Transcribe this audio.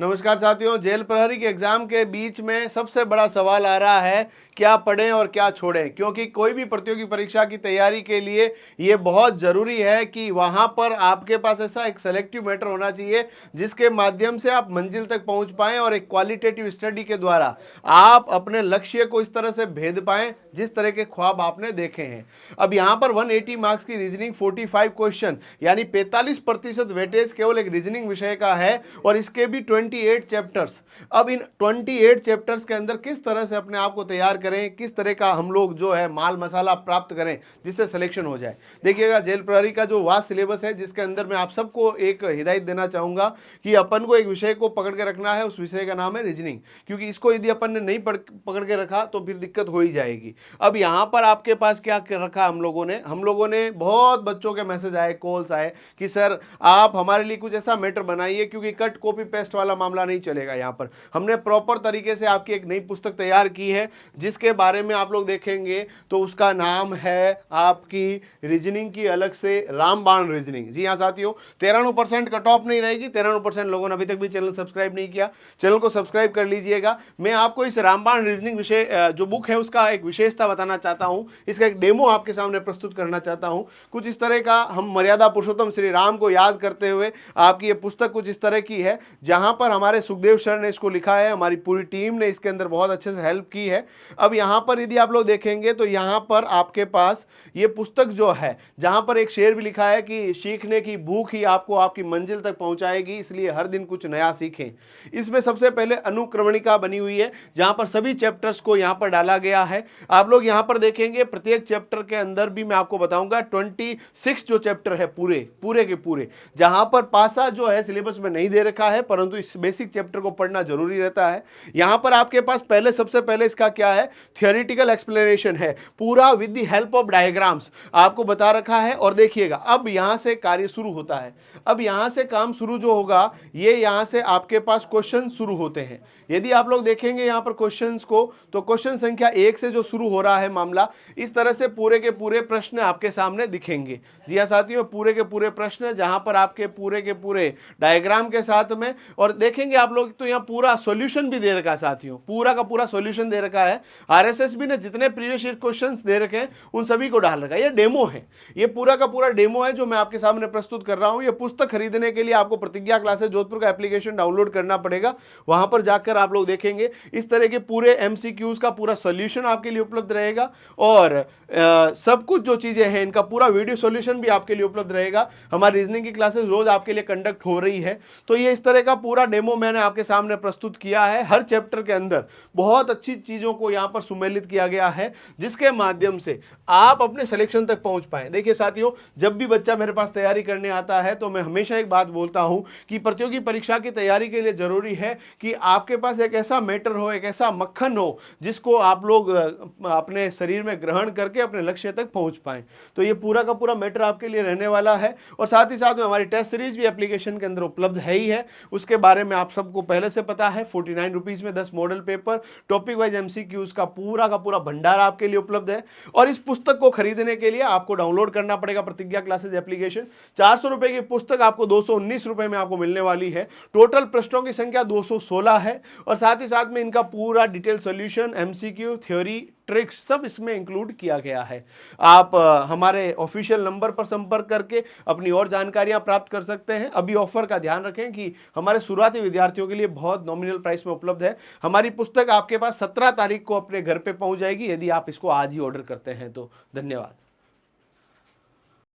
नमस्कार साथियों, जेल प्रहरी के एग्जाम के बीच में सबसे बड़ा सवाल आ रहा है क्या पढ़ें और क्या छोड़ें, क्योंकि कोई भी प्रतियोगी परीक्षा की तैयारी के लिए ये बहुत ज़रूरी है कि वहाँ पर आपके पास ऐसा एक सेलेक्टिव मैटर होना चाहिए जिसके माध्यम से आप मंजिल तक पहुँच पाएं और एक क्वालिटेटिव स्टडी के द्वारा आप अपने लक्ष्य को इस तरह से भेद पाएं जिस तरह के ख्वाब आपने देखे हैं। अब यहाँ पर 180 मार्क्स की रीजनिंग 45 क्वेश्चन यानी 45% वेटेज केवल एक रीजनिंग विषय का है और इसके भी 28 चैप्टर्स। अब इन 28 चैप्टर्स के अंदर किस तरह से अपने आप को तैयार करें, किस तरह का हम लोग जो है माल मसाला प्राप्त करें जिससे सिलेक्शन हो जाए। देखिएगा, जेल प्रहरी का जो वास्ट सिलेबस है जिसके अंदर मैं आप सबको एक हिदायत देना चाहूँगा कि अपन को एक विषय को पकड़ के रखना है, उस विषय का नाम है रीजनिंग, क्योंकि इसको यदि अपन ने नहीं पकड़ के रखा तो फिर दिक्कत हो ही जाएगी। अब यहाँ पर आपके पास क्या रखा हम लोगों ने बहुत बच्चों के मैसेज आए, कॉल्स आए कि सर आप हमारे लिए कुछ ऐसा मैटर बनाइए, क्योंकि कट कॉपी पेस्ट वाला मामला नहीं चलेगा। यहाँ पर हमने प्रॉपर तरीके से आपकी एक नई पुस्तक तैयार की है जिसके बारे में आप लोग देखेंगे तो उसका नाम है आपकी रीजनिंग की अलग से रामबाण रीजनिंग। जी हाँ साथियों, 93% कट ऑफ नहीं रहेगी। 93% लोगों ने अभी तक भी चैनल सब्सक्राइब नहीं किया, चैनल को सब्सक्राइब कर लीजिएगा। मैं आपको इस रामबाण रीजनिंग विषय जो बुक है उसका एक विशेषता बताना चाहता हूं, इसका एक डेमो आपके सामने प्रस्तुत करना चाहता हूं। कुछ इस तरह का हम मर्यादा पुरुषोत्तम श्री राम को याद करते हुए आपकी ये पुस्तक कुछ इस तरह की है, जहां पर हमारे सुखदेव सर ने इसको लिखा है, हमारी पूरी टीम ने इसके अंदर बहुत अच्छे से हेल्प की है। अब यहां पर यदि आप लोग देखेंगे तो यहां पर आपके पास ये पुस्तक जो है, जहां पर एक शेर भी लिखा है कि सीखने की भूख ही आपको आपकी मंजिल तक पहुंचाएगी, इसलिए हर दिन कुछ नया सीखें। इसमें सबसे पहले अनुक्रमणिका बनी हुई है जहां पर सभी चैप्टर्स को यहां पर डाला गया है। आप लोग यहां पर देखेंगे प्रत्येक चैप्टर के अंदर भी मैं आपको बताऊंगा 26 जो चैप्टर है पूरे के पूरे, जहां पर पासा जो है सिलेबस में नहीं दे रखा है, परंतु इस बेसिक चैप्टर को पढ़ना जरूरी रहता है। यहां पर आपके पास सबसे पहले इसका क्या है, थियोरेटिकल एक्सप्लेनेशन है, पूरा with the help of diagrams आपको बता रखा है। और देखिएगा अब यहां से कार्य शुरू होता है। अब यहां से काम शुरू जो होगा, ये यहां से आपके पास क्वेश्चन शुरू होते हैं। यदि आप लोग देखेंगे यहां पर क्वेश्चंस को, तो क्वेश्चन संख्या 1 से जो शुरू हो रहा है मामला, इस तरह से पूरे के पूरे प्रश्न आपके सामने दिखेंगे। जी हाँ साथियों, पूरे के पूरे प्रश्न जहां पर आपके पूरे के पूरे डायग्राम के साथ में, और देखेंगे आप लोग तो यहाँ पूरा सॉल्यूशन भी दे रखा है साथियों, पूरा का पूरा सॉल्यूशन दे रखा है। आरएसएसबी ने जितने प्रीवियस ईयर क्वेश्चंस दे रखे हैं उन सभी को डाल रखा है। ये डेमो है, ये पूरा का पूरा डेमो है जो मैं आपके सामने प्रस्तुत कर रहा हूं। ये पुस्तक खरीदने के लिए आपको प्रतिज्ञा क्लासेस जोधपुर का एप्लीकेशन डाउनलोड करना पड़ेगा। वहां पर जाकर आप लोग देखेंगे इस तरह के पूरे एमसीक्यूज का पूरा सॉल्यूशन आपके लिए उपलब्ध रहेगा, और सब कुछ जो चीजें हैं इनका पूरा वीडियो सॉल्यूशन भी आपके लिए उपलब्ध रहेगा। हमारी रीजनिंग की क्लासेस रोज आपके लिए कंडक्ट हो रही है। तो ये इस तरह का पूरा डेमो मैंने आपके सामने प्रस्तुत किया है। हर चैप्टर के अंदर बहुत अच्छी चीजों को यहां पर सुमेलित किया गया है जिसके माध्यम से आप अपने सिलेक्शन तक पहुंच पाए। देखिए साथियों, जब भी बच्चा मेरे पास तैयारी करने आता है तो मैं हमेशा एक बात बोलता हूं कि प्रतियोगी परीक्षा की तैयारी के लिए जरूरी है कि आपके पास एक ऐसा मैटर हो, एक ऐसा मक्खन हो जिसको आप लोग अपने शरीर में ग्रहण करके अपने लक्ष्य तक पहुंच पाएं। तो ये पूरा का पूरा मैटर आपके लिए रहने वाला है। और साथ ही साथ में हमारी टेस्ट सीरीज भी एप्लीकेशन के अंदर उपलब्ध है ही है, उसके बारे में आप सबको पहले से पता है। 49 रुपीज में 10 model paper, topic wise MCQs का पूरा भंडार आपके लिए उपलब्ध है। और इस पुस्तक को खरीदने के लिए आपको डाउनलोड करना पड़ेगा प्रतिज्ञा क्लासेस एप्लीकेशन। 400 रुपए की पुस्तक आपको 219 रुपए में आपको मिलने वाली है। टोटल पृष्ठों की संख्या 216 है, और साथ ही साथ में इनका पूरा detail solution, MCQ, theory, tricks सब इसमें इंक्लूड किया गया है। आप हमारे ऑफिशियल नंबर पर संपर्क करके अपनी और जानकारियां प्राप्त कर सकते हैं। अभी ऑफर का ध्यान रखें कि हमारे शुरुआती विद्यार्थियों के लिए बहुत नॉमिनल प्राइस में उपलब्ध है। हमारी पुस्तक आपके पास 17 तारीख को अपने घर पे पहुंच जाएगी यदि आप इसको आज ही ऑर्डर करते हैं तो। धन्यवाद।